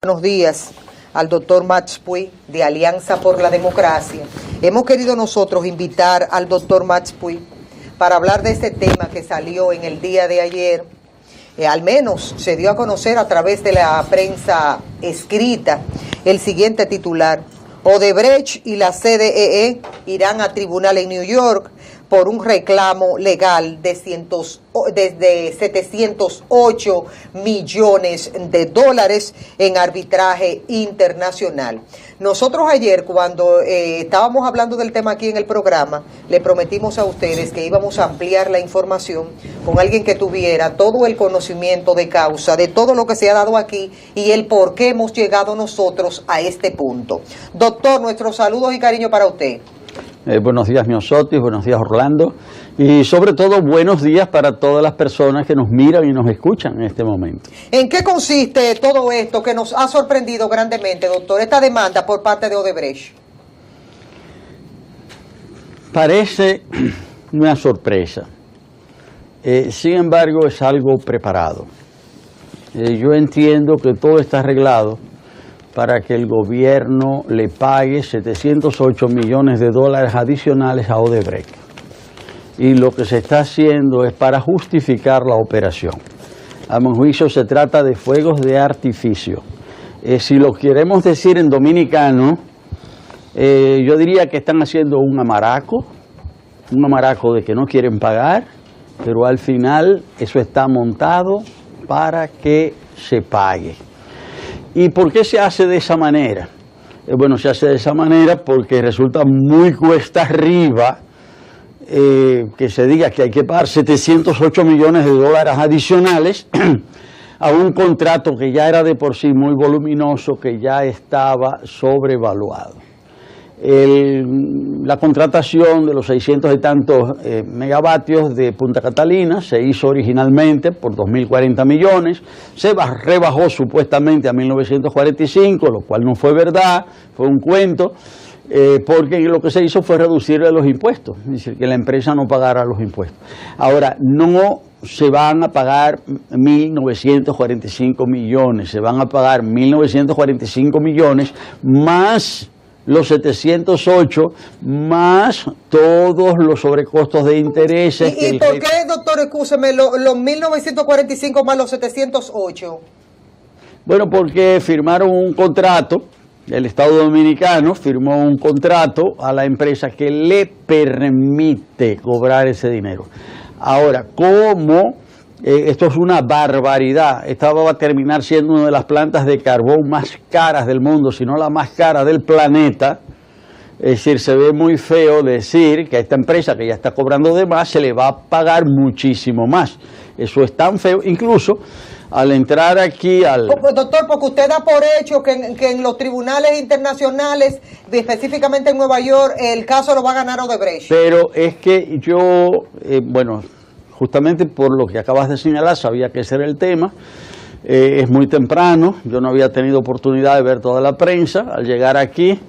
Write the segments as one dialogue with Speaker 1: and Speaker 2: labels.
Speaker 1: Buenos días al doctor Max Puig de Alianza por la Democracia. Hemos querido nosotros invitar al doctor Max Puig para hablar de este tema que salió en el día de ayer. Al menos se dio a conocer a través de la prensa escrita el siguiente titular: Odebrecht y la CDE irán a tribunal en New York por un reclamo legal de 708 millones de dólares en arbitraje internacional. Nosotros ayer, cuando estábamos hablando del tema aquí en el programa, le prometimos a ustedes que íbamos a ampliar la información con alguien que tuviera todo el conocimiento de causa de todo lo que se ha dado aquí y el por qué hemos llegado nosotros a este punto. Doctor, nuestros saludos y cariño para usted.
Speaker 2: Buenos días, Miosotis, buenos días, Orlando, y sobre todo buenos días para todas las personas que nos miran y nos escuchan en este momento.
Speaker 1: ¿En qué consiste todo esto que nos ha sorprendido grandemente, doctor, esta demanda por parte de Odebrecht?
Speaker 2: Parece una sorpresa, sin embargo es algo preparado. Yo entiendo que todo está arreglado para que el gobierno le pague 708 millones de dólares adicionales a Odebrecht. Y lo que se está haciendo es para justificar la operación. A mi juicio se trata de fuegos de artificio. Si lo queremos decir en dominicano, yo diría que están haciendo un amaraco de que no quieren pagar, pero al final eso está montado para que se pague. ¿Y por qué se hace de esa manera? Bueno, se hace de esa manera porque resulta muy cuesta arriba que se diga que hay que pagar 708 millones de dólares adicionales a un contrato que ya era de por sí muy voluminoso, que ya estaba sobrevaluado. La contratación de los 600 y tantos megavatios de Punta Catalina se hizo originalmente por 2.040 millones, se rebajó supuestamente a 1.945, lo cual no fue verdad, fue un cuento, porque lo que se hizo fue reducirle los impuestos, es decir, que la empresa no pagara los impuestos. Ahora, no se van a pagar 1.945 millones, se van a pagar 1.945 millones más los 708 más todos los sobrecostos de intereses.
Speaker 1: ¿Y por qué, doctor, excúseme, los 1.945 más los 708?
Speaker 2: Bueno, porque firmaron un contrato, el Estado Dominicano firmó un contrato a la empresa que le permite cobrar ese dinero. Ahora, ¿cómo? Esto es una barbaridad. Esta va a terminar siendo una de las plantas de carbón más caras del mundo, si no la más cara del planeta. Es decir, se ve muy feo decir que a esta empresa que ya está cobrando de más se le va a pagar muchísimo más. Eso es tan feo, incluso al entrar aquí al...
Speaker 1: Doctor, porque usted da por hecho que en los tribunales internacionales, específicamente en Nueva York, el caso lo va a ganar Odebrecht.
Speaker 2: Pero es que yo, bueno, justamente por lo que acabas de señalar, sabía que ese era el tema. Es muy temprano, yo no había tenido oportunidad de ver toda la prensa. Al llegar aquí,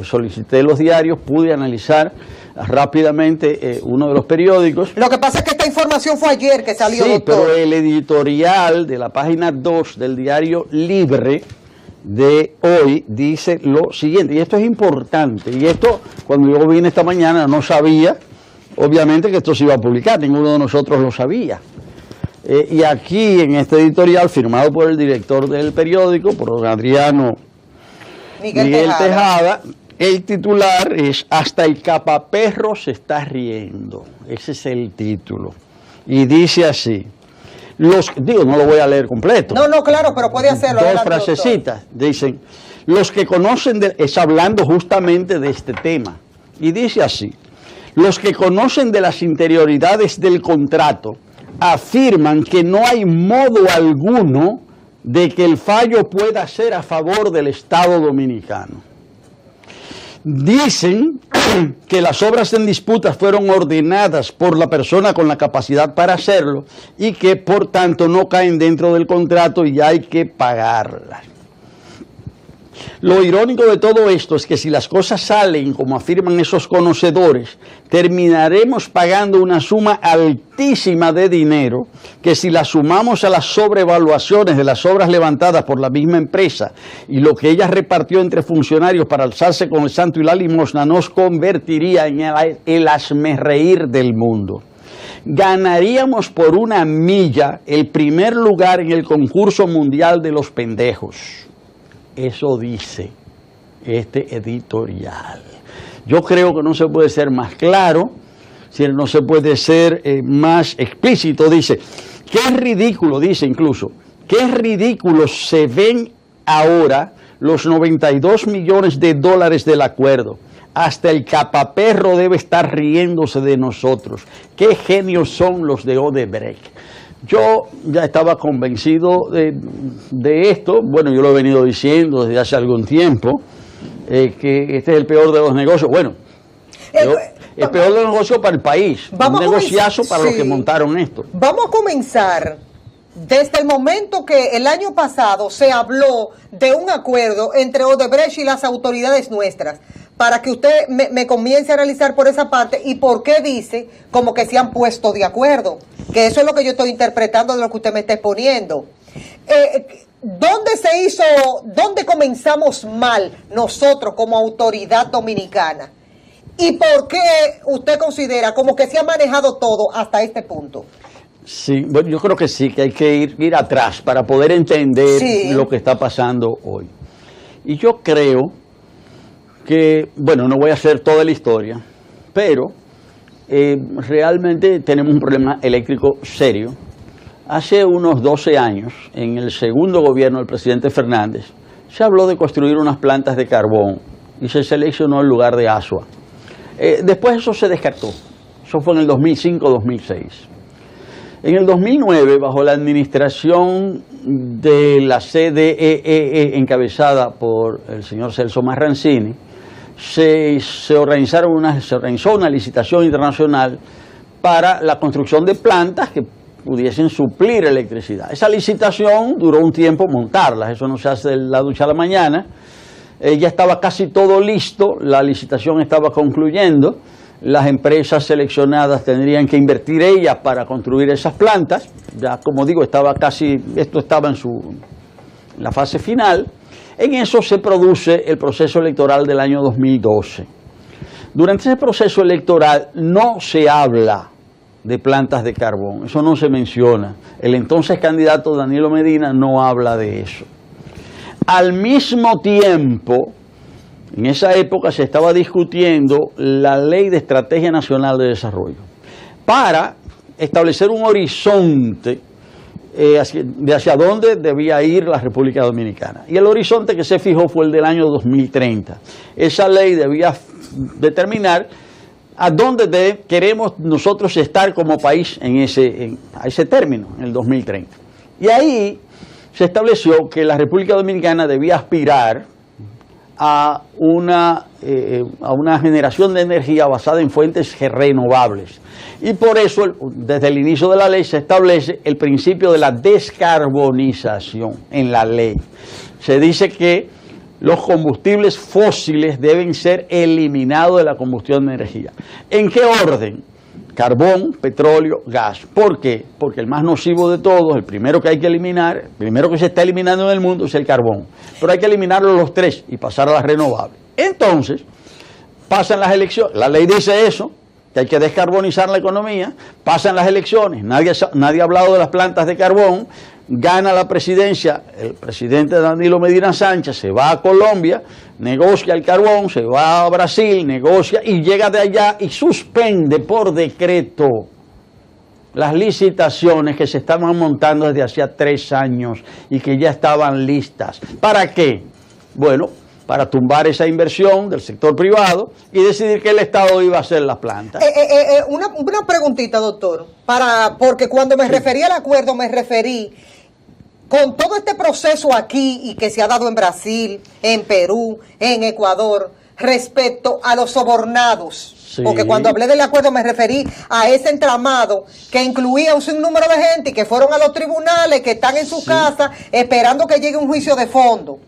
Speaker 2: solicité los diarios, pude analizar rápidamente uno de los periódicos.
Speaker 1: Lo que pasa es que esta información fue ayer que salió,
Speaker 2: sí,
Speaker 1: doctor.
Speaker 2: Pero el editorial de la página 2 del diario Libre de hoy dice lo siguiente, y esto es importante, y esto cuando yo vine esta mañana no sabía, obviamente, que esto se iba a publicar, ninguno de nosotros lo sabía. Y aquí en este editorial, firmado por el director del periódico, por don Adriano Miguel Tejada, el titular es "Hasta el capaperro se está riendo". Ese es el título. Y dice así, no lo voy a leer completo.
Speaker 1: No, claro, pero puede hacerlo.
Speaker 2: Dos frasecitas, dicen, los que conocen, es hablando justamente de este tema, y dice así: los que conocen de las interioridades del contrato afirman que no hay modo alguno de que el fallo pueda ser a favor del Estado Dominicano. Dicen que las obras en disputa fueron ordenadas por la persona con la capacidad para hacerlo y que por tanto no caen dentro del contrato y hay que pagarlas. Lo irónico de todo esto es que si las cosas salen como afirman esos conocedores, terminaremos pagando una suma altísima de dinero que si la sumamos a las sobrevaluaciones de las obras levantadas por la misma empresa y lo que ella repartió entre funcionarios para alzarse con el santo y la limosna, nos convertiría en el hazmerreír del mundo. Ganaríamos por una milla el primer lugar en el concurso mundial de los pendejos. Eso dice este editorial. Yo creo que no se puede ser más claro, no se puede ser más explícito. Dice, qué ridículo, dice incluso, qué ridículos se ven ahora los 92 millones de dólares del acuerdo. Hasta el capaperro debe estar riéndose de nosotros. Qué genios son los de Odebrecht. Yo ya estaba convencido de esto. Bueno, yo lo he venido diciendo desde hace algún tiempo, que este es el peor de los negocios. Bueno, el peor de los negocios para el país. Un negociazo para los que montaron esto.
Speaker 1: Vamos a comenzar desde el momento que el año pasado se habló de un acuerdo entre Odebrecht y las autoridades nuestras, para que usted me comience a analizar por esa parte y por qué dice como que se han puesto de acuerdo, que eso es lo que yo estoy interpretando de lo que usted me está exponiendo. ¿Dónde comenzamos mal nosotros como autoridad dominicana? ¿Y por qué usted considera como que se ha manejado todo hasta este punto?
Speaker 2: Sí, bueno, yo creo que sí, que hay que ir atrás para poder entender lo que está pasando hoy. Y yo creo que, bueno, no voy a hacer toda la historia, pero realmente tenemos un problema eléctrico serio. Hace unos 12 años, en el segundo gobierno del presidente Fernández, se habló de construir unas plantas de carbón y se seleccionó el lugar de Asua. Después eso se descartó. Eso fue en el 2005-2006. En el 2009, bajo la administración de la CDEE encabezada por el señor Celso Marrancini, se organizó una licitación internacional para la construcción de plantas que pudiesen suplir electricidad. Esa licitación duró un tiempo montarlas, eso no se hace de la ducha a la mañana. Ya estaba casi todo listo, la licitación estaba concluyendo, las empresas seleccionadas tendrían que invertir ellas para construir esas plantas. Ya, como digo, esto estaba en la fase final. En eso se produce el proceso electoral del año 2012. Durante ese proceso electoral no se habla de plantas de carbón, eso no se menciona. El entonces candidato Danilo Medina no habla de eso. Al mismo tiempo, en esa época se estaba discutiendo la Ley de Estrategia Nacional de Desarrollo para establecer un horizonte hacia dónde debía ir la República Dominicana. Y el horizonte que se fijó fue el del año 2030. Esa ley debía determinar a dónde queremos nosotros estar como país a ese término, en el 2030. Y ahí se estableció que la República Dominicana debía aspirar a una generación de energía basada en fuentes renovables. Y por eso, desde el inicio de la ley, se establece el principio de la descarbonización en la ley. Se dice que los combustibles fósiles deben ser eliminados de la combustión de energía. ¿En qué orden? Carbón, petróleo, gas. ¿Por qué? Porque el más nocivo de todos, el primero que hay que eliminar, el primero que se está eliminando en el mundo es el carbón. Pero hay que eliminarlo los tres y pasar a las renovables. Entonces, pasan las elecciones, la ley dice eso, que hay que descarbonizar la economía, pasan las elecciones, nadie ha hablado de las plantas de carbón, gana la presidencia el presidente Danilo Medina Sánchez, se va a Colombia, negocia el carbón, se va a Brasil, negocia y llega de allá y suspende por decreto las licitaciones que se estaban montando desde hacía 3 años y que ya estaban listas. ¿Para qué? Bueno, para tumbar esa inversión del sector privado y decidir que el Estado iba a hacer las plantas.
Speaker 1: Una preguntita, doctor, porque cuando me referí al acuerdo me referí con todo este proceso aquí y que se ha dado en Brasil, en Perú, en Ecuador, respecto a los sobornados. Sí. Porque cuando hablé del acuerdo me referí a ese entramado que incluía un sinnúmero de gente y que fueron a los tribunales, que están en su casa esperando que llegue un juicio de fondo.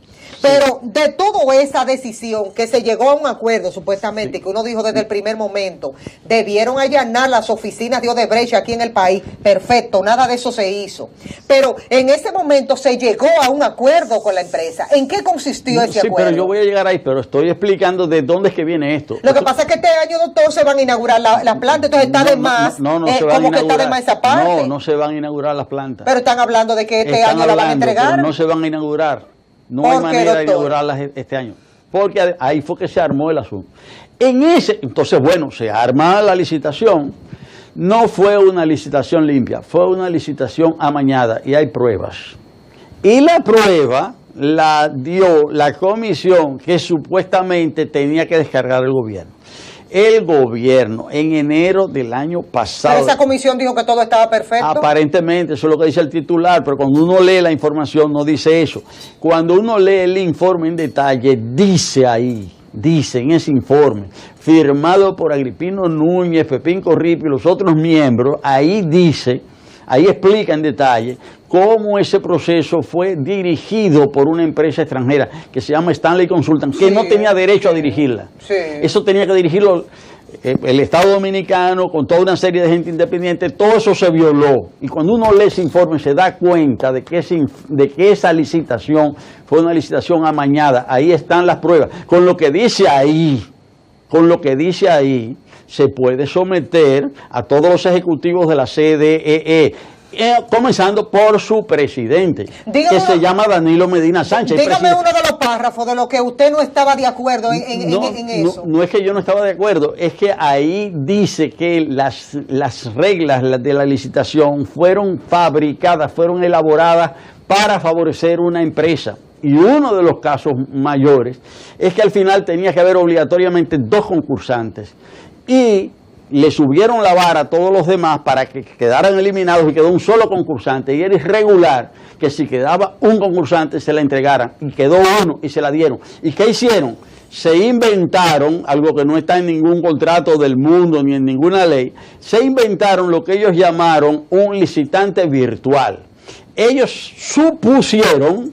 Speaker 1: Pero de toda esa decisión que se llegó a un acuerdo, supuestamente, que uno dijo desde el primer momento, debieron allanar las oficinas de Odebrecht aquí en el país, perfecto, nada de eso se hizo. Pero en ese momento se llegó a un acuerdo con la empresa. ¿En qué consistió ese acuerdo?
Speaker 2: Sí, pero yo voy a llegar ahí, pero estoy explicando de dónde es que viene esto.
Speaker 1: Lo que pasa es que este año, doctor, se van a inaugurar la planta, entonces está de más, como que está de más esa parte.
Speaker 2: No se van a inaugurar las plantas.
Speaker 1: Pero están hablando de que este año la van a entregar.
Speaker 2: No se van a inaugurar. No hay manera de inaugurarlas este año. Porque ahí fue que se armó el asunto. Entonces, bueno, se arma la licitación. No fue una licitación limpia, fue una licitación amañada y hay pruebas. Y la prueba la dio la comisión que supuestamente tenía que descargar el gobierno. El gobierno en enero del año pasado.
Speaker 1: Pero esa comisión dijo que todo estaba perfecto.
Speaker 2: Aparentemente, eso es lo que dice el titular, pero cuando uno lee la información no dice eso. Cuando uno lee el informe en detalle, dice ahí, dice en ese informe, firmado por Agripino Núñez, Pepín Corripio y los otros miembros, ahí dice, ahí explica en detalle cómo ese proceso fue dirigido por una empresa extranjera que se llama Stanley Consultant, que no tenía derecho a dirigirla.
Speaker 1: Sí.
Speaker 2: Eso tenía que dirigirlo el Estado Dominicano con toda una serie de gente independiente. Todo eso se violó. Y cuando uno lee ese informe se da cuenta de que esa licitación fue una licitación amañada. Ahí están las pruebas. Con lo que dice ahí, se puede someter a todos los ejecutivos de la CDEE, comenzando por su presidente, que se llama Danilo Medina Sánchez.
Speaker 1: Dígame uno de los párrafos de lo que usted no estaba de acuerdo en eso.
Speaker 2: No es que yo no estaba de acuerdo, es que ahí dice que las reglas de la licitación fueron fabricadas, fueron elaboradas para favorecer una empresa. Y uno de los casos mayores es que al final tenía que haber obligatoriamente 2 concursantes. Y le subieron la vara a todos los demás para que quedaran eliminados y quedó un solo concursante. Y era irregular que si quedaba un concursante se la entregaran. Y quedó uno y se la dieron. ¿Y qué hicieron? Se inventaron, algo que no está en ningún contrato del mundo ni en ninguna ley, se inventaron lo que ellos llamaron un licitante virtual. Ellos supusieron,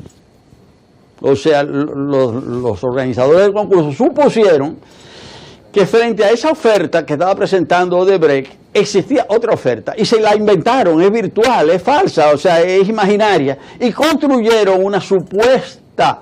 Speaker 2: o sea, los organizadores del concurso supusieron que frente a esa oferta que estaba presentando Odebrecht, existía otra oferta, y se la inventaron, es virtual, es falsa, o sea, es imaginaria, y construyeron una supuesta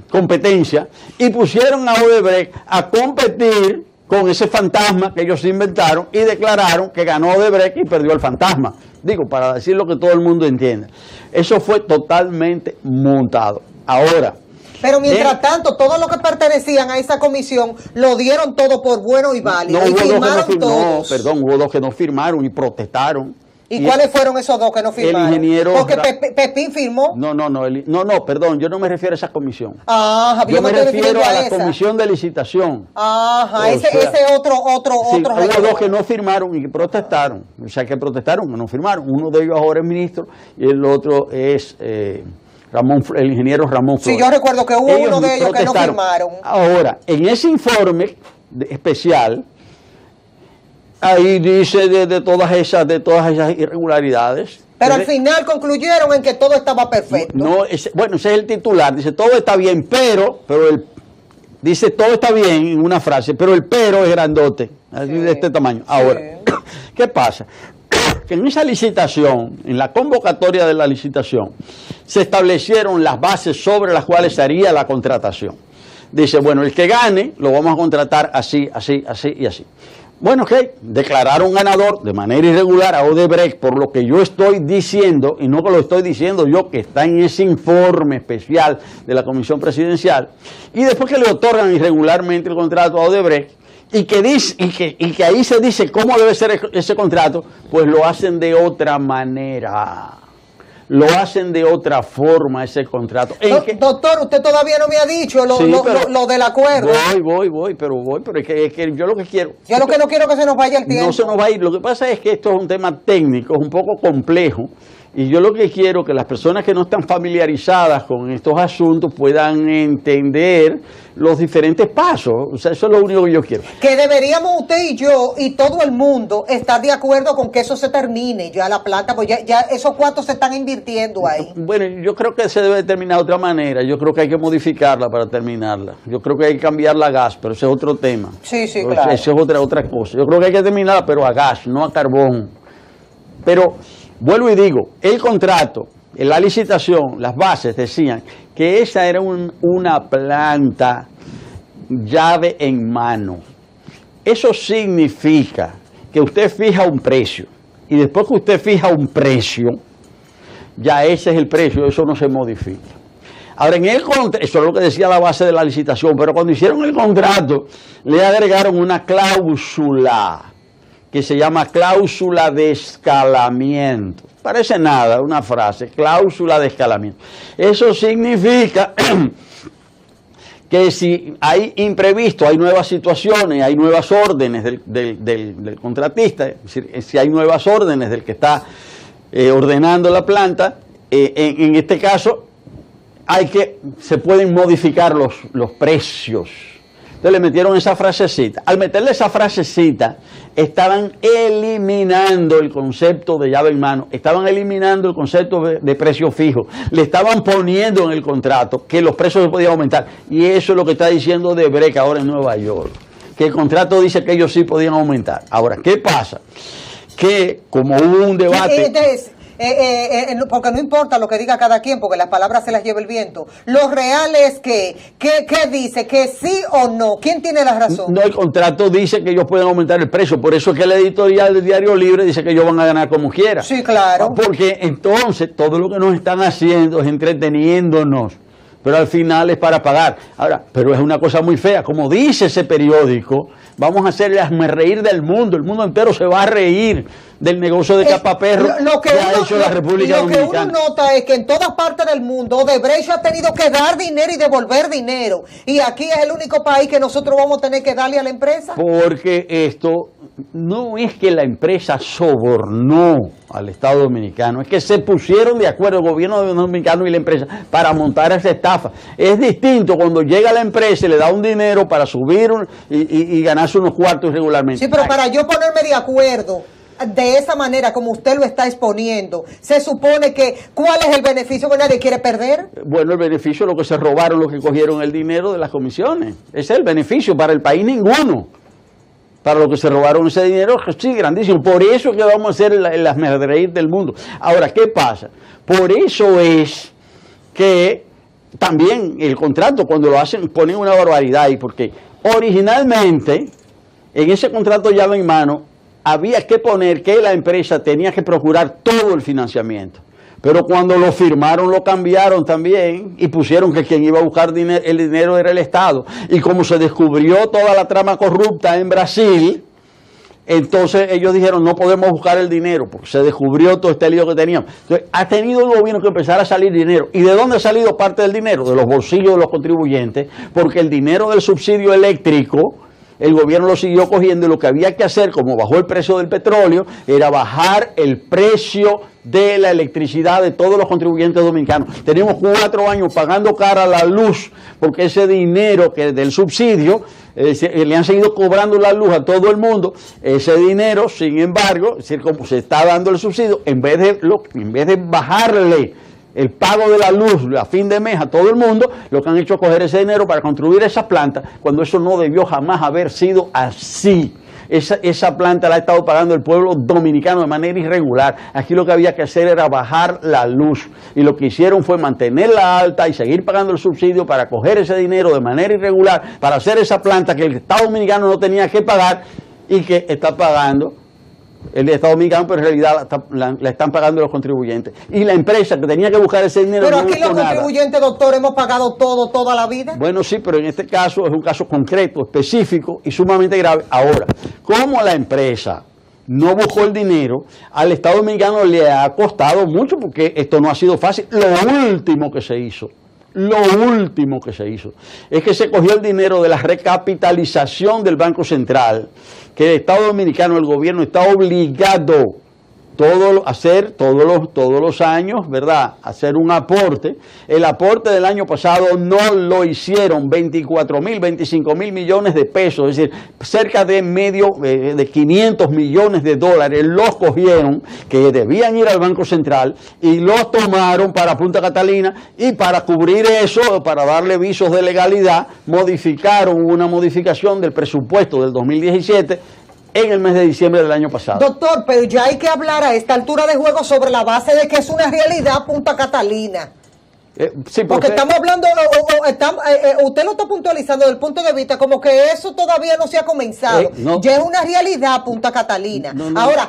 Speaker 2: competencia, y pusieron a Odebrecht a competir con ese fantasma que ellos inventaron, y declararon que ganó Odebrecht y perdió el fantasma. Digo, para decir lo que todo el mundo entienda. Eso fue totalmente montado. Ahora,
Speaker 1: pero mientras tanto, todos los que pertenecían a esa comisión lo dieron todo por bueno y válido.
Speaker 2: No,
Speaker 1: y firmaron todos.
Speaker 2: Hubo 2 que no firmaron y protestaron.
Speaker 1: ¿Y cuáles fueron esos 2 que no firmaron?
Speaker 2: El ingeniero...
Speaker 1: Porque Pepín firmó.
Speaker 2: Perdón, yo no me refiero a esa comisión.
Speaker 1: Ajá,
Speaker 2: yo me refiero a la comisión de licitación.
Speaker 1: Ajá, ese otro.
Speaker 2: Sí, hubo 2 que no firmaron y que protestaron. O sea, que protestaron, que no firmaron. Uno de ellos ahora es ministro y el otro es... el ingeniero Ramón Flores.
Speaker 1: Sí, yo recuerdo que hubo uno de ellos que no firmaron.
Speaker 2: Ahora, en ese informe especial, ahí dice de todas esas irregularidades.
Speaker 1: Pero al final concluyeron en que todo estaba perfecto.
Speaker 2: Bueno, ese es el titular, dice todo está bien, dice todo está bien en una frase, pero el pero es grandote, así de este tamaño. Ahora, ¿qué pasa? Que en esa licitación, en la convocatoria de la licitación, se establecieron las bases sobre las cuales se haría la contratación. Dice, bueno, el que gane lo vamos a contratar así, así, así y así. Bueno, ok, declararon ganador de manera irregular a Odebrecht por lo que yo estoy diciendo, y no que lo estoy diciendo yo, que está en ese informe especial de la Comisión Presidencial, y después que le otorgan irregularmente el contrato a Odebrecht, y que ahí se dice cómo debe ser ese contrato, pues lo hacen de otra manera. Lo hacen de otra forma ese contrato.
Speaker 1: Doctor, usted todavía no me ha dicho lo del acuerdo.
Speaker 2: Voy, pero es que yo lo que quiero...
Speaker 1: Yo lo que no quiero que se nos vaya el tiempo.
Speaker 2: No se nos va a ir. Lo que pasa es que esto es un tema técnico, es un poco complejo, Y yo lo que quiero es que las personas que no están familiarizadas con estos asuntos puedan entender los diferentes pasos. O sea, eso es lo único que yo quiero.
Speaker 1: Que deberíamos usted y yo y todo el mundo estar de acuerdo con que eso se termine, ya la planta, pues ya esos cuartos se están invirtiendo ahí.
Speaker 2: Bueno, yo creo que se debe terminar de otra manera. Yo creo que hay que modificarla para terminarla. Yo creo que hay que cambiarla a gas, pero ese es otro tema.
Speaker 1: Sí, claro.
Speaker 2: Eso es otra cosa. Yo creo que hay que terminarla, pero a gas, no a carbón. Pero vuelvo y digo, el contrato, en la licitación, las bases decían que esa era una planta llave en mano. Eso significa que usted fija un precio y después que usted fija un precio, ya ese es el precio, eso no se modifica. Ahora, en el contrato, eso es lo que decía la base de la licitación, pero cuando hicieron el contrato, le agregaron una cláusula que se llama cláusula de escalamiento. Parece nada, una frase, cláusula de escalamiento. Eso significa que si hay imprevisto, hay nuevas situaciones, hay nuevas órdenes del contratista, es decir, si hay nuevas órdenes del que está ordenando la planta, en este caso se pueden modificar los precios. Entonces le metieron esa frasecita. Al meterle esa frasecita, estaban eliminando el concepto de llave en mano, estaban eliminando el concepto de precio fijo, le estaban poniendo en el contrato que los precios se podían aumentar. Y eso es lo que está diciendo Odebrecht ahora en Nueva York, que el contrato dice que ellos sí podían aumentar. Ahora, ¿qué pasa? Que como hubo un debate...
Speaker 1: porque no importa lo que diga cada quien, porque las palabras se las lleva el viento. Lo real es que dice, que sí o no. ¿Quién tiene la razón?
Speaker 2: No, el contrato dice que ellos pueden aumentar el precio, por eso es que el editorial del Diario Libre dice que ellos van a ganar como quiera.
Speaker 1: Sí, claro.
Speaker 2: Porque entonces todo lo que nos están haciendo es entreteniéndonos, pero al final es para pagar. Ahora, pero es una cosa muy fea, como dice ese periódico, vamos a hacerle reír del mundo, el mundo entero se va a reír del negocio de capaperro que ha hecho la República Dominicana.
Speaker 1: Lo que uno nota es que en todas partes del mundo Odebrecht ha tenido que dar dinero y devolver dinero, y aquí es el único país que nosotros vamos a tener que darle a la empresa.
Speaker 2: Porque esto no es que la empresa sobornó al Estado Dominicano, es que se pusieron de acuerdo el gobierno dominicano y la empresa para montar esa estafa. Es distinto cuando llega la empresa y le da un dinero para subir y ganarse unos cuartos irregularmente.
Speaker 1: Sí, pero para yo ponerme de acuerdo de esa manera como usted lo está exponiendo, se supone que ¿cuál es el beneficio que nadie quiere perder?
Speaker 2: Bueno, el beneficio es lo que se robaron, los que cogieron el dinero de las comisiones. Ese es el beneficio, para el país ninguno. Para lo que se robaron ese dinero, sí, grandísimo. Por eso es que vamos a hacer el hazmerreír del mundo. Ahora, ¿qué pasa? Por eso es que también el contrato, cuando lo hacen, ponen una barbaridad ahí, porque originalmente, en ese contrato llave en mano, había que poner que la empresa tenía que procurar todo el financiamiento. Pero cuando lo firmaron, lo cambiaron también y pusieron que quien iba a buscar el dinero era el Estado. Y como se descubrió toda la trama corrupta en Brasil, entonces ellos dijeron no podemos buscar el dinero porque se descubrió todo este lío que teníamos. Entonces ha tenido el gobierno que empezar a salir dinero. ¿Y de dónde ha salido parte del dinero? De los bolsillos de los contribuyentes, porque el dinero del subsidio eléctrico el gobierno lo siguió cogiendo, y lo que había que hacer, como bajó el precio del petróleo, era bajar el precio de la electricidad de todos los contribuyentes dominicanos. Tenemos 4 años pagando cara la luz, porque ese dinero que del subsidio, le han seguido cobrando la luz a todo el mundo. Ese dinero, sin embargo, es decir, como se está dando el subsidio, en vez de bajarle el pago de la luz a fin de mes a todo el mundo, lo que han hecho es coger ese dinero para construir esa planta, cuando eso no debió jamás haber sido así. Esa planta la ha estado pagando el pueblo dominicano de manera irregular. Aquí lo que había que hacer era bajar la luz, y lo que hicieron fue mantenerla alta y seguir pagando el subsidio para coger ese dinero de manera irregular para hacer esa planta que el Estado Dominicano no tenía que pagar y que está pagando el Estado Dominicano, pero en realidad la están pagando los contribuyentes. Y la empresa que tenía que buscar ese dinero.
Speaker 1: Pero aquí los contribuyentes, doctor, hemos pagado todo, toda la vida.
Speaker 2: Bueno, sí, pero en este caso es un caso concreto, específico y sumamente grave. Ahora, como la empresa no buscó el dinero, al Estado Dominicano le ha costado mucho, porque esto no ha sido fácil. Lo último que se hizo es que se cogió el dinero de la recapitalización del Banco Central, que el Estado Dominicano, el gobierno, está obligado hacer todos los años, ¿verdad? Hacer un aporte. El aporte del año pasado no lo hicieron 24.000, 25.000 millones de pesos, es decir, cerca de de 500 millones de dólares los cogieron, que debían ir al Banco Central, y los tomaron para Punta Catalina, y para cubrir eso, para darle visos de legalidad, modificaron una modificación del presupuesto del 2017 en el mes de diciembre del año pasado.
Speaker 1: Doctor, pero ya hay que hablar a esta altura de juego sobre la base de que es una realidad Punta Catalina.
Speaker 2: Sí,
Speaker 1: porque estamos hablando, usted lo está puntualizando desde el punto de vista como que eso todavía no se ha comenzado.
Speaker 2: No.
Speaker 1: Ya es una realidad Punta Catalina.
Speaker 2: No.
Speaker 1: Ahora,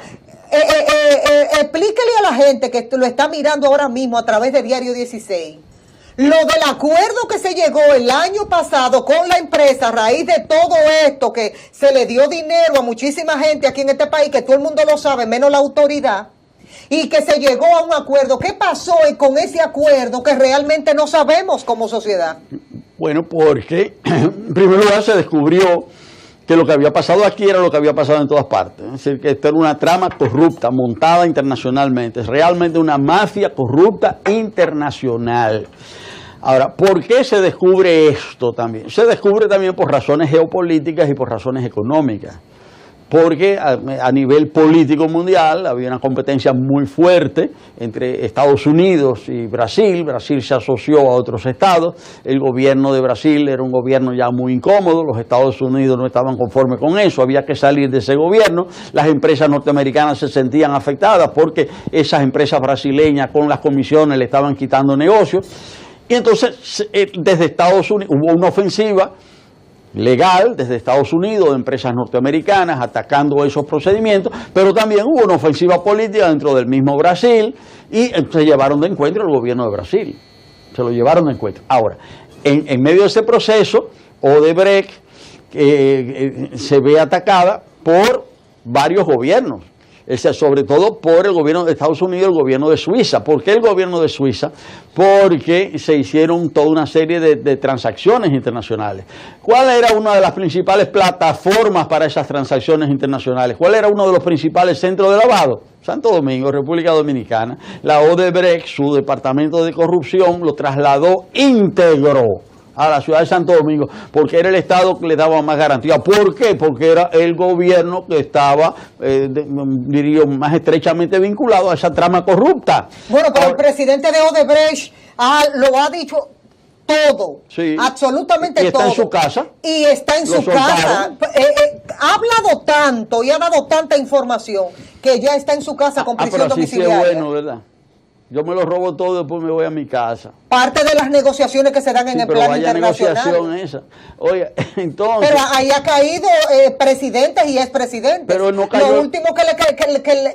Speaker 1: explíquele a la gente que lo está mirando ahora mismo a través de Diario 16. Lo del acuerdo que se llegó el año pasado con la empresa a raíz de todo esto, que se le dio dinero a muchísima gente aquí en este país, que todo el mundo lo sabe, menos la autoridad, y que se llegó a un acuerdo. ¿Qué pasó con ese acuerdo que realmente no sabemos como sociedad?
Speaker 2: Bueno, porque en primer lugar se descubrió que lo que había pasado aquí era lo que había pasado en todas partes. Es decir, que esto era una trama corrupta montada internacionalmente. Es realmente una mafia corrupta internacional. Ahora, ¿por qué se descubre esto también? Se descubre también por razones geopolíticas y por razones económicas. Porque a nivel político mundial había una competencia muy fuerte entre Estados Unidos y Brasil. Brasil se asoció a otros estados. El gobierno de Brasil era un gobierno ya muy incómodo. Los Estados Unidos no estaban conformes con eso. Había que salir de ese gobierno. Las empresas norteamericanas se sentían afectadas porque esas empresas brasileñas con las comisiones le estaban quitando negocios. Y entonces, desde Estados Unidos hubo una ofensiva legal desde Estados Unidos de empresas norteamericanas atacando esos procedimientos, pero también hubo una ofensiva política dentro del mismo Brasil y se llevaron de encuentro el gobierno de Brasil. Se lo llevaron de encuentro. Ahora, en medio de ese proceso, Odebrecht se ve atacada por varios gobiernos. Sobre todo por el gobierno de Estados Unidos y el gobierno de Suiza. ¿Por qué el gobierno de Suiza? Porque se hicieron toda una serie de transacciones internacionales. ¿Cuál era una de las principales plataformas para esas transacciones internacionales? ¿Cuál era uno de los principales centros de lavado? Santo Domingo, República Dominicana. La Odebrecht, su departamento de corrupción, lo trasladó íntegro a la ciudad de Santo Domingo, porque era el Estado que le daba más garantía. ¿Por qué? Porque era el gobierno que estaba, diría, más estrechamente vinculado a esa trama corrupta.
Speaker 1: Bueno, pero el presidente de Odebrecht lo ha dicho todo, sí, absolutamente todo.
Speaker 2: Y está en su casa.
Speaker 1: Y está en su casa. Ha hablado tanto y ha dado tanta información que ya está en su casa con prisión domiciliaria.
Speaker 2: Sí es bueno, ¿verdad? Yo me lo robo todo y después me voy a mi casa.
Speaker 1: Parte de las negociaciones que se dan en el plano internacional.
Speaker 2: Negociación esa. Oye, entonces...
Speaker 1: Pero ahí ha caído presidentes y expresidentes.
Speaker 2: Pero no cayó...
Speaker 1: Lo último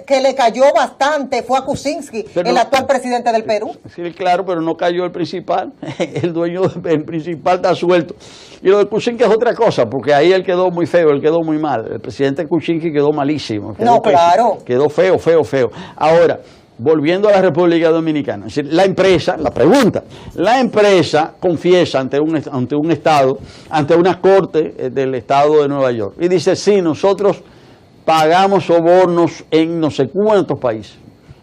Speaker 1: que le cayó bastante fue a Kuczynski, el actual presidente del Perú.
Speaker 2: Sí, claro, pero no cayó el principal. El principal está suelto. Y lo de Kuczynski es otra cosa, porque ahí él quedó muy feo, él quedó muy mal. El presidente Kuczynski quedó malísimo.
Speaker 1: No, claro.
Speaker 2: Quedó feo. Ahora... Volviendo a la República Dominicana, es decir, la empresa confiesa ante un Estado, ante una corte del Estado de Nueva York, y dice, sí, nosotros pagamos sobornos en no sé cuántos países,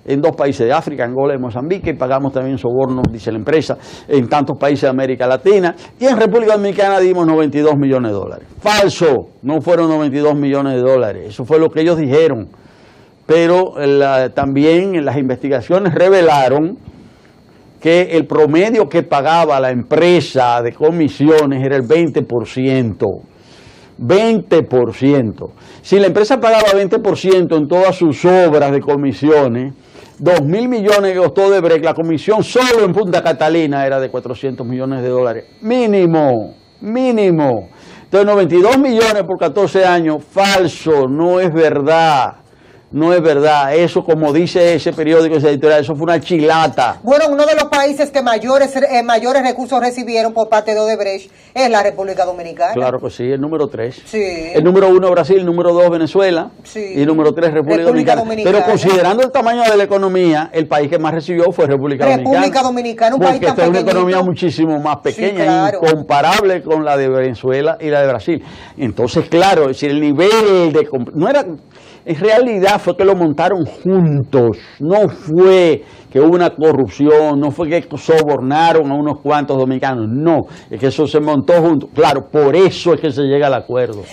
Speaker 2: en 2 países de África, Angola y Mozambique, y pagamos también sobornos, dice la empresa, en tantos países de América Latina, y en República Dominicana dimos 92 millones de dólares. Falso, no fueron 92 millones de dólares, eso fue lo que ellos dijeron. Pero también las investigaciones revelaron que el promedio que pagaba la empresa de comisiones era el 20%. 20%. Si la empresa pagaba 20% en todas sus obras de comisiones, 2.000 millones que costó Odebrecht, la comisión solo en Punta Catalina era de 400 millones de dólares. Mínimo. Entonces 92 millones por 14 años, falso, no es verdad. No es verdad, eso como dice ese periódico, esa editorial, eso fue una chilata.
Speaker 1: Bueno, uno de los países que mayores recursos recibieron por parte de Odebrecht es la República Dominicana.
Speaker 2: Claro que sí, el número 3.
Speaker 1: Sí.
Speaker 2: El número 1 Brasil, el número 2 Venezuela, sí, y el número 3 República Dominicana. Pero considerando el tamaño de la economía, el país que más recibió fue República Dominicana, un país tan pequeñito. Porque es una economía muchísimo más pequeña, sí, claro, incomparable con la de Venezuela y la de Brasil. Entonces, claro, es decir, el nivel de... no era... En realidad fue que lo montaron juntos, no fue que hubo una corrupción, no fue que sobornaron a unos cuantos dominicanos, no, es que eso se montó juntos. Claro, por eso es que se llega al acuerdo.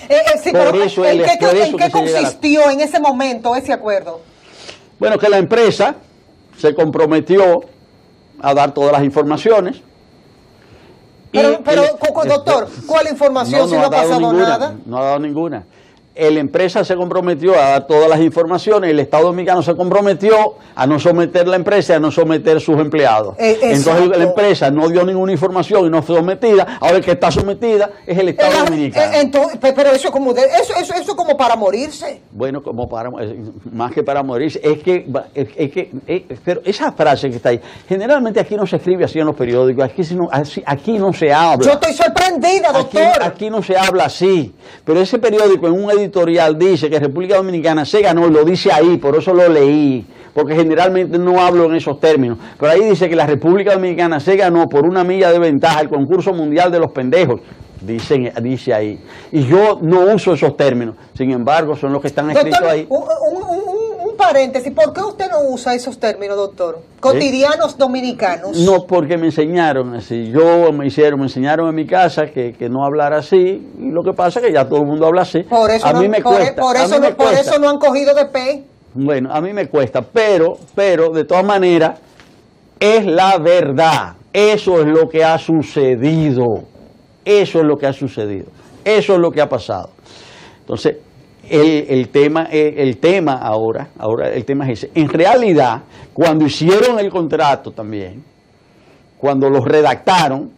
Speaker 1: Sí, pero ¿en qué consistió en ese momento ese acuerdo?
Speaker 2: Bueno, que la empresa se comprometió a dar todas las informaciones.
Speaker 1: Pero doctor, ¿cuál información si no ha pasado nada?
Speaker 2: No ha dado ninguna. La empresa se comprometió a dar todas las informaciones, el Estado Dominicano se comprometió a no someter la empresa, a no someter sus empleados. Entonces la empresa no dio ninguna información y no fue sometida, ahora el que está sometida es el Estado Dominicano.
Speaker 1: Pero eso es como para morirse.
Speaker 2: Bueno, más que para morirse, pero esa frase que está ahí, generalmente aquí no se escribe así en los periódicos, aquí no se habla.
Speaker 1: Yo estoy sorprendida, doctor.
Speaker 2: Aquí no se habla así, pero ese periódico en un editorial dice que República Dominicana se ganó, y lo dice ahí, por eso lo leí, porque generalmente no hablo en esos términos, pero ahí dice que la República Dominicana se ganó por 1 milla de ventaja el concurso mundial de los pendejos, dice ahí, y yo no uso esos términos, sin embargo son los que están escritos ahí.
Speaker 1: Un paréntesis, ¿por qué usted no usa esos términos, doctor? Cotidianos dominicanos.
Speaker 2: No, porque me enseñaron así, me enseñaron en mi casa que no hablar así, y lo que pasa es que ya todo el mundo habla así.
Speaker 1: Por eso por eso no han cogido de pe.
Speaker 2: Bueno, a mí me cuesta, pero de todas maneras es la verdad. Eso es lo que ha sucedido. Eso es lo que ha sucedido. Eso es lo que ha pasado. Entonces, el tema ahora el tema es ese. En realidad, cuando hicieron el contrato también, cuando lo redactaron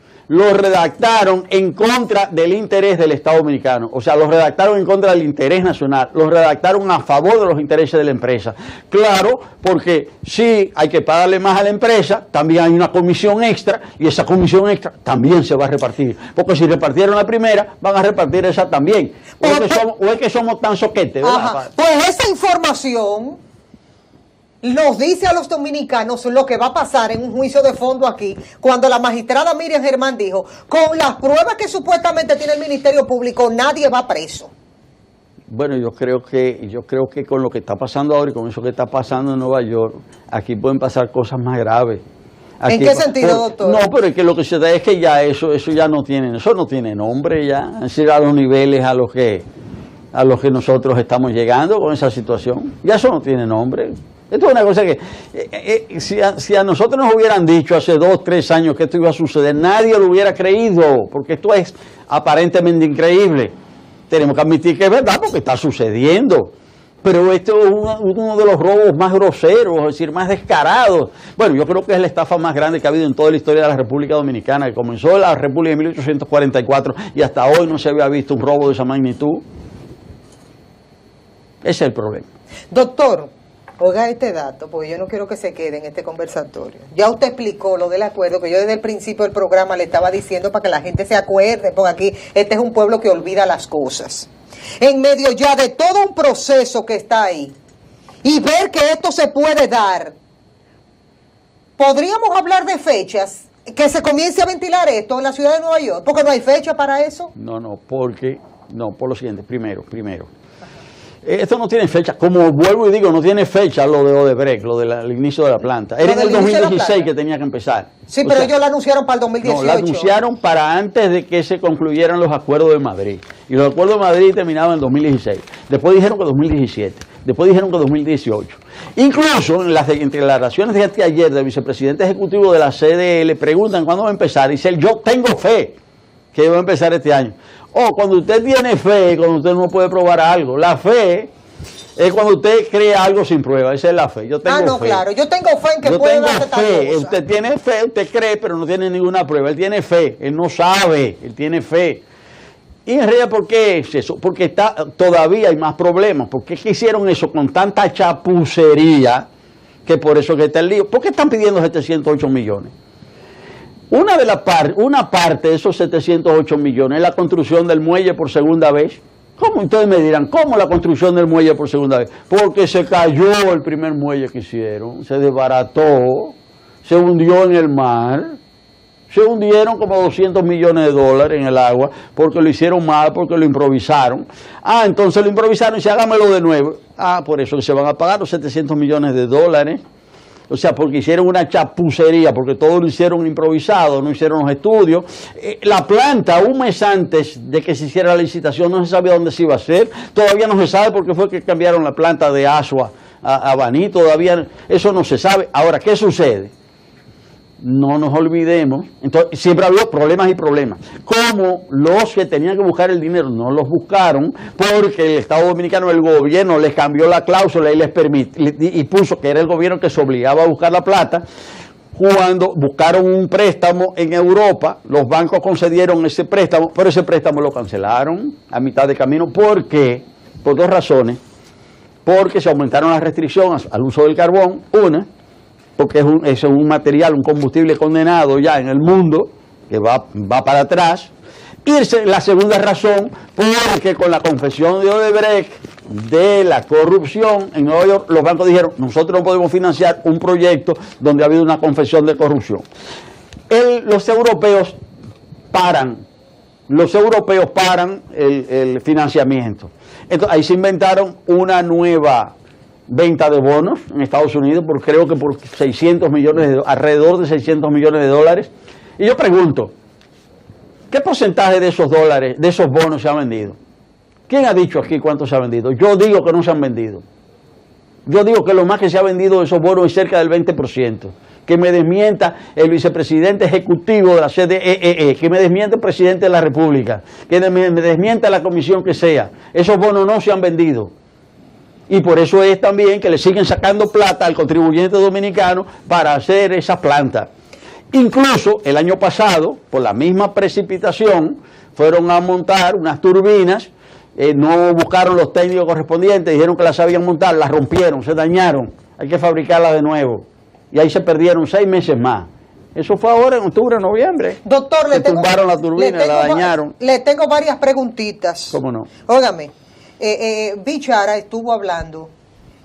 Speaker 2: en contra del interés del Estado Dominicano, o sea, lo redactaron en contra del interés nacional, lo redactaron a favor de los intereses de la empresa. Claro, porque sí hay que pagarle más a la empresa, también hay una comisión extra, y esa comisión extra también se va a repartir, porque si repartieron la primera, van a repartir esa también. O es que somos tan soquetes, ¿verdad?
Speaker 1: Pues esa información nos dice a los dominicanos lo que va a pasar en un juicio de fondo aquí, cuando la magistrada Miriam Germán dijo, con las pruebas que supuestamente tiene el Ministerio Público, nadie va preso.
Speaker 2: Bueno, yo creo que con lo que está pasando ahora y con eso que está pasando en Nueva York, aquí pueden pasar cosas más graves.
Speaker 1: ¿En qué sentido, doctor?
Speaker 2: No, pero es que lo que se da es que ya eso ya no tiene nombre ya, es decir, a los niveles a los que nosotros estamos llegando con esa situación, ya eso no tiene nombre. Esto es una cosa que, si a nosotros nos hubieran dicho hace 2, 3 años que esto iba a suceder, nadie lo hubiera creído, porque esto es aparentemente increíble. Tenemos que admitir que es verdad, porque está sucediendo. Pero esto es uno de los robos más groseros, es decir, más descarados. Bueno, yo creo que es la estafa más grande que ha habido en toda la historia de la República Dominicana, que comenzó en la República en 1844 y hasta hoy no se había visto un robo de esa magnitud. Ese es el problema.
Speaker 1: Doctor, oiga este dato, porque yo no quiero que se quede en este conversatorio. Ya usted explicó lo del acuerdo, que yo desde el principio del programa le estaba diciendo para que la gente se acuerde, porque aquí este es un pueblo que olvida las cosas. En medio ya de todo un proceso que está ahí, y ver que esto se puede dar, ¿podríamos hablar de fechas? Que se comience a ventilar esto en la ciudad de Nueva York, porque no hay fecha para eso.
Speaker 2: Por lo siguiente, primero. Esto no tiene fecha, como vuelvo y digo, no tiene fecha lo de Odebrecht, lo del inicio de la planta. Era en el 2016 que tenía que empezar.
Speaker 1: Sí, pero ellos la anunciaron para el 2018.
Speaker 2: No, la anunciaron para antes de que se concluyeran los acuerdos de Madrid. Y los acuerdos de Madrid terminaban en 2016. Después dijeron que 2017. Después dijeron que 2018. Incluso en las declaraciones de anteayer del vicepresidente ejecutivo de la CDE le preguntan cuándo va a empezar. Dice, yo tengo fe que va a empezar este año. Cuando usted tiene fe, cuando usted no puede probar algo. La fe es cuando usted cree algo sin prueba. Esa es la fe. Yo tengo fe.
Speaker 1: Claro. Yo tengo fe en que puede darse tal cosa.
Speaker 2: Usted tiene fe, usted cree, pero no tiene ninguna prueba. Él tiene fe. Él no sabe. Él tiene fe. Y en realidad, ¿por qué es eso? Porque todavía hay más problemas. ¿Por qué hicieron eso con tanta chapucería? Que por eso que está el lío. ¿Por qué están pidiendo 708 millones? Una parte de esos 708 millones es la construcción del muelle por segunda vez. ¿Cómo? Ustedes me dirán, ¿cómo la construcción del muelle por segunda vez? Porque se cayó el primer muelle que hicieron, se desbarató, se hundió en el mar. Se hundieron como 200 millones de dólares en el agua porque lo hicieron mal, porque lo improvisaron. Entonces lo improvisaron y dice, hágamelo de nuevo. Por eso se van a pagar los 700 millones de dólares. O sea, porque hicieron una chapucería, porque todo lo hicieron improvisado, no hicieron los estudios. La planta, un mes antes de que se hiciera la licitación, no se sabía dónde se iba a hacer. Todavía no se sabe por qué fue que cambiaron la planta de Asua a Baní. Todavía eso no se sabe. Ahora, ¿qué sucede? No nos olvidemos, entonces siempre ha habido problemas y problemas. Como los que tenían que buscar el dinero no los buscaron, porque el Estado Dominicano, el gobierno les cambió la cláusula y les y puso que era el gobierno que se obligaba a buscar la plata. Cuando buscaron un préstamo en Europa, los bancos concedieron ese préstamo, pero ese préstamo lo cancelaron a mitad de camino. ¿Por qué? Por dos razones. Porque se aumentaron las restricciones al uso del carbón, una, porque es un material, un combustible condenado ya en el mundo, que va para atrás. Y la segunda razón, porque con la confesión de Odebrecht de la corrupción en Nueva York, los bancos dijeron, nosotros no podemos financiar un proyecto donde ha habido una confesión de corrupción. Los europeos paran el financiamiento. Entonces ahí se inventaron una nueva venta de bonos en Estados Unidos, creo que por 600 millones, alrededor de 600 millones de dólares. Y yo pregunto, ¿qué porcentaje de esos dólares, de esos bonos se ha vendido? ¿Quién ha dicho aquí cuánto se ha vendido? Yo digo que no se han vendido. Yo digo que lo más que se ha vendido de esos bonos es cerca del 20%. Que me desmienta el vicepresidente ejecutivo de la CDEE, que me desmienta el presidente de la República, que me desmienta la comisión que sea. Esos bonos no se han vendido. Y por eso es también que le siguen sacando plata al contribuyente dominicano para hacer esas plantas. Incluso el año pasado, por la misma precipitación, fueron a montar unas turbinas, no buscaron los técnicos correspondientes, dijeron que las sabían montar, las rompieron, se dañaron, hay que fabricarlas de nuevo. Y ahí se perdieron 6 meses más. Eso fue ahora en octubre, noviembre.
Speaker 1: Doctor,
Speaker 2: tumbaron la turbina, la dañaron.
Speaker 1: Le tengo varias preguntitas.
Speaker 2: ¿Cómo no?
Speaker 1: Óigame. Bichara estuvo hablando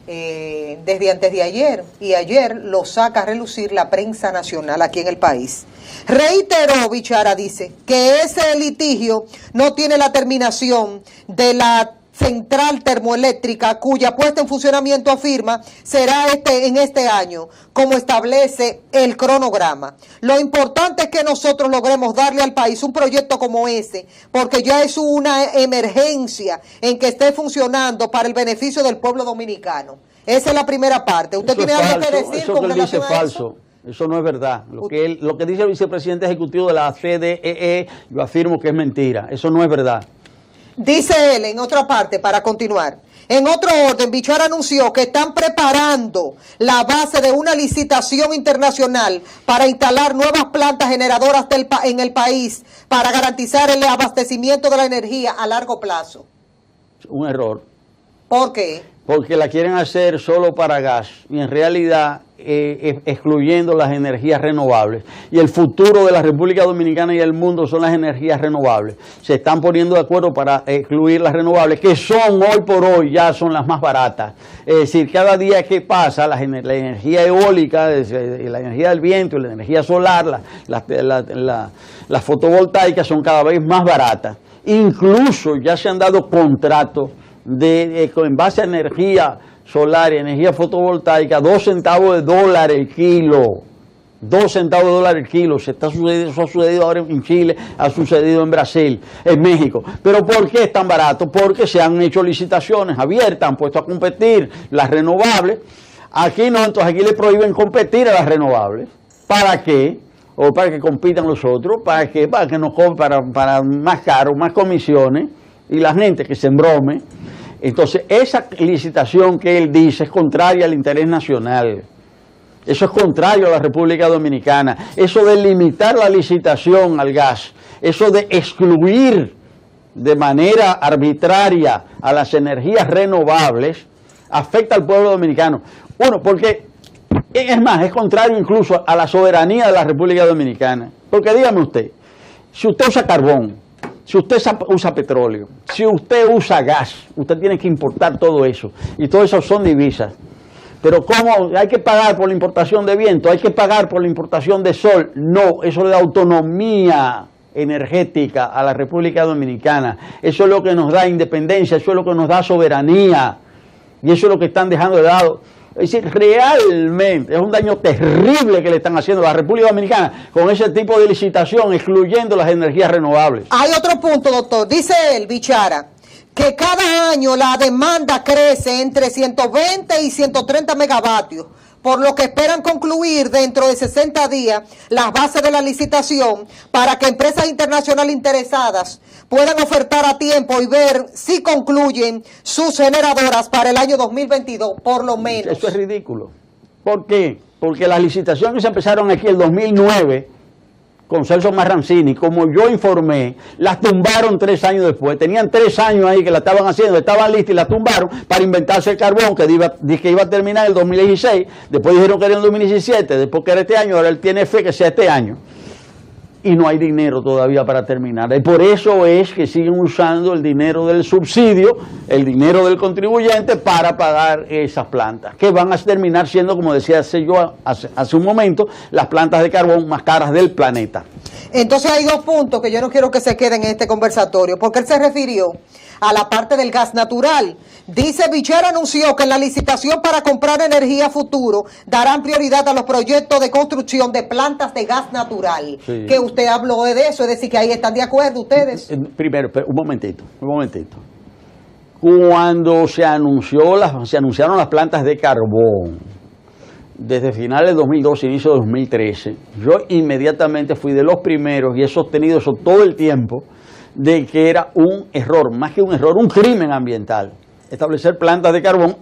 Speaker 1: desde antes de ayer, y ayer lo saca a relucir la prensa nacional aquí en el país. Reiteró, Bichara dice, que ese litigio no tiene la terminación de la central termoeléctrica cuya puesta en funcionamiento, afirma, será en este año, como establece el cronograma. Lo importante es que nosotros logremos darle al país un proyecto como ese, porque ya es una emergencia en que esté funcionando para el beneficio del pueblo dominicano. Esa es la primera parte. ¿Usted tiene algo que decir
Speaker 2: con relación a eso? Eso no es verdad. Lo que dice el vicepresidente ejecutivo de la CDEE, yo afirmo que es mentira. Eso no es verdad.
Speaker 1: Dice él en otra parte, para continuar. En otro orden, Bichara anunció que están preparando la base de una licitación internacional para instalar nuevas plantas generadoras en el país para garantizar el abastecimiento de la energía a largo plazo.
Speaker 2: Un error.
Speaker 1: ¿Por qué?
Speaker 2: Porque la quieren hacer solo para gas y en realidad excluyendo las energías renovables. Y el futuro de la República Dominicana y el mundo son las energías renovables. Se están poniendo de acuerdo para excluir las renovables, que son hoy por hoy ya son las más baratas. Es decir, cada día que pasa la energía eólica, la energía del viento y la energía solar, las fotovoltaicas son cada vez más baratas. Incluso ya se han dado contratos en base a energía solar y energía fotovoltaica, 2 centavos de dólar el kilo. 2 centavos de dólar el kilo. Eso ha sucedido ahora en Chile, ha sucedido en Brasil, en México. ¿Pero por qué es tan barato? Porque se han hecho licitaciones abiertas, han puesto a competir las renovables. Aquí no, entonces aquí le prohíben competir a las renovables. ¿Para qué? O para que compitan los otros, para que no cobren para más caro, más comisiones, y la gente que se embrome. Entonces, esa licitación que él dice es contraria al interés nacional. Eso es contrario a la República Dominicana. Eso de limitar la licitación al gas, eso de excluir de manera arbitraria a las energías renovables, afecta al pueblo dominicano. Uno, porque, es más, es contrario incluso a la soberanía de la República Dominicana. Porque dígame usted, si usted usa carbón, si usted usa petróleo, si usted usa gas, usted tiene que importar todo eso. Y todo eso son divisas. Pero ¿cómo? ¿Hay que pagar por la importación de viento? ¿Hay que pagar por la importación de sol? No, eso le da autonomía energética a la República Dominicana. Eso es lo que nos da independencia, eso es lo que nos da soberanía. Y eso es lo que están dejando de lado. Es decir, realmente es un daño terrible que le están haciendo a la República Dominicana con ese tipo de licitación, excluyendo las energías renovables.
Speaker 1: Hay otro punto, doctor. Dice él, Bichara, que cada año la demanda crece entre 120 y 130 megavatios, por lo que esperan concluir dentro de 60 días las bases de la licitación para que empresas internacionales interesadas puedan ofertar a tiempo y ver si concluyen sus generadoras para el año 2022, por lo menos.
Speaker 2: Eso es ridículo. ¿Por qué? Porque las licitaciones que se empezaron aquí en el 2009, con Celso Marrancini, como yo informé, las tumbaron 3 años después. Tenían 3 años ahí que la estaban haciendo, estaban listas y la tumbaron para inventarse el carbón, que iba a terminar en el 2016, después dijeron que era en el 2017, después que era este año, ahora él tiene fe que sea este año. Y no hay dinero todavía para terminar. Y por eso es que siguen usando el dinero del subsidio, el dinero del contribuyente para pagar esas plantas, que van a terminar siendo, como decía hace un momento, las plantas de carbón más caras del planeta.
Speaker 1: Entonces hay 2 puntos que yo no quiero que se queden en este conversatorio, porque él se refirió a la parte del gas natural. Dice, Bichara anunció que en la licitación para comprar energía futuro darán prioridad a los proyectos de construcción de plantas de gas natural. Sí. Que usted habló de eso, es decir, que ahí están de acuerdo ustedes.
Speaker 2: Primero, un momentito. Cuando se anunciaron las plantas de carbón, desde finales de 2012, inicio de 2013, yo inmediatamente fui de los primeros, y he sostenido eso todo el tiempo, de que era un error, más que un error, un crimen ambiental, establecer plantas de carbón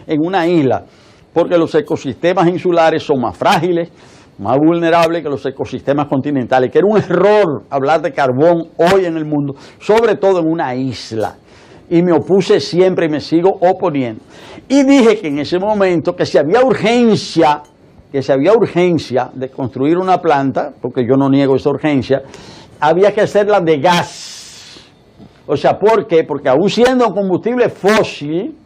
Speaker 2: en una isla, porque los ecosistemas insulares son más frágiles, más vulnerables que los ecosistemas continentales, que era un error hablar de carbón hoy en el mundo, sobre todo en una isla. Y me opuse siempre y me sigo oponiendo. Y dije que en ese momento que si había urgencia de construir una planta, porque yo no niego esa urgencia, había que hacerla de gas. O sea, ¿por qué? Porque aún siendo un combustible fósil,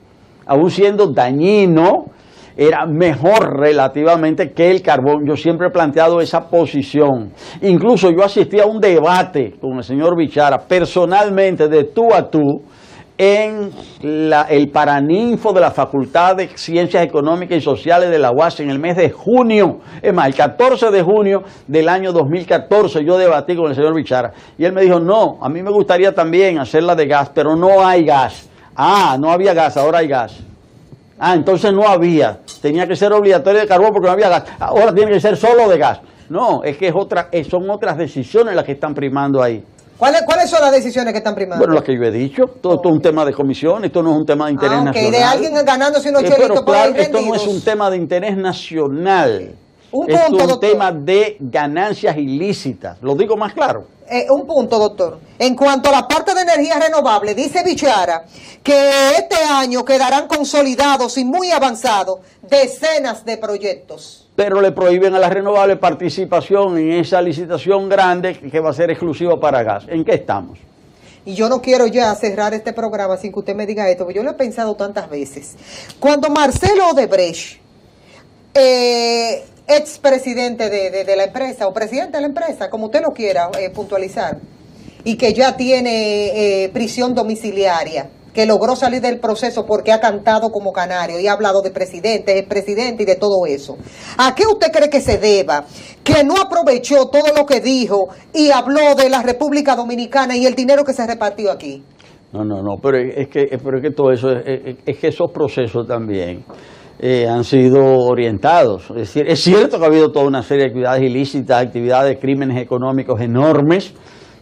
Speaker 2: aún siendo dañino, era mejor relativamente que el carbón. Yo siempre he planteado esa posición. Incluso yo asistí a un debate con el señor Bichara, personalmente, de tú a tú, en el Paraninfo de la Facultad de Ciencias Económicas y Sociales de la UAS en el mes de junio. Es más, el 14 de junio del año 2014 yo debatí con el señor Bichara y él me dijo, no, a mí me gustaría también hacerla de gas, pero no hay gas. Ah, no había gas, ahora hay gas. Ah, entonces no había, tenía que ser obligatorio de carbón porque no había gas, ahora tiene que ser solo de gas. No, es que son otras decisiones las que están primando ahí.
Speaker 1: ¿Cuáles son las decisiones que están primando?
Speaker 2: Bueno, las que yo he dicho. Todo esto es un tema de comisión, esto no es un tema de interés nacional.
Speaker 1: De alguien ganándose unos chelitos
Speaker 2: pero
Speaker 1: por ahí
Speaker 2: claro, esto no es un tema de interés nacional.
Speaker 1: Esto
Speaker 2: es un tema de ganancias ilícitas. ¿Lo digo más claro?
Speaker 1: Un punto, doctor. En cuanto a la parte de energía renovable, dice Bichara que este año quedarán consolidados y muy avanzados decenas de proyectos.
Speaker 2: Pero le prohíben a las renovables participación en esa licitación grande que va a ser exclusiva para gas. ¿En qué estamos?
Speaker 1: Y yo no quiero ya cerrar este programa sin que usted me diga esto, porque yo lo he pensado tantas veces. Cuando Marcelo Odebrecht, expresidente de la empresa, o presidente de la empresa, como usted lo quiera puntualizar, y que ya tiene prisión domiciliaria, que logró salir del proceso porque ha cantado como canario y ha hablado de presidente, expresidente y de todo eso. ¿A qué usted cree que se deba? Que no aprovechó todo lo que dijo y habló de la República Dominicana y el dinero que se repartió aquí.
Speaker 2: No, pero es que todo eso, es que esos procesos también han sido orientados. Es decir, es cierto que ha habido toda una serie de actividades ilícitas, actividades de crímenes económicos enormes,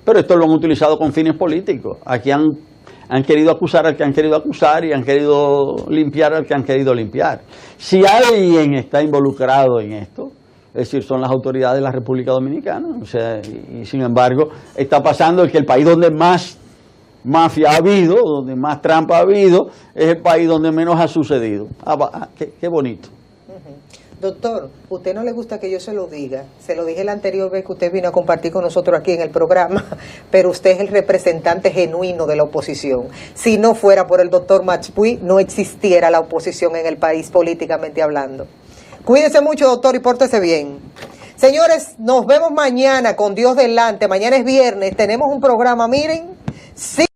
Speaker 2: pero esto lo han utilizado con fines políticos. Aquí han querido acusar al que han querido acusar y han querido limpiar al que han querido limpiar. Si alguien está involucrado en esto, es decir, son las autoridades de la República Dominicana, o sea, y sin embargo está pasando que el país donde más mafia ha habido, donde más trampa ha habido, es el país donde menos ha sucedido. Qué bonito.
Speaker 1: Doctor, ¿usted no le gusta que yo se lo diga? Se lo dije la anterior vez que usted vino a compartir con nosotros aquí en el programa, pero usted es el representante genuino de la oposición. Si no fuera por el doctor Machpuy, no existiera la oposición en el país políticamente hablando. Cuídese mucho, doctor, y pórtese bien. Señores, nos vemos mañana con Dios delante. Mañana es viernes, tenemos un programa, miren. Sí.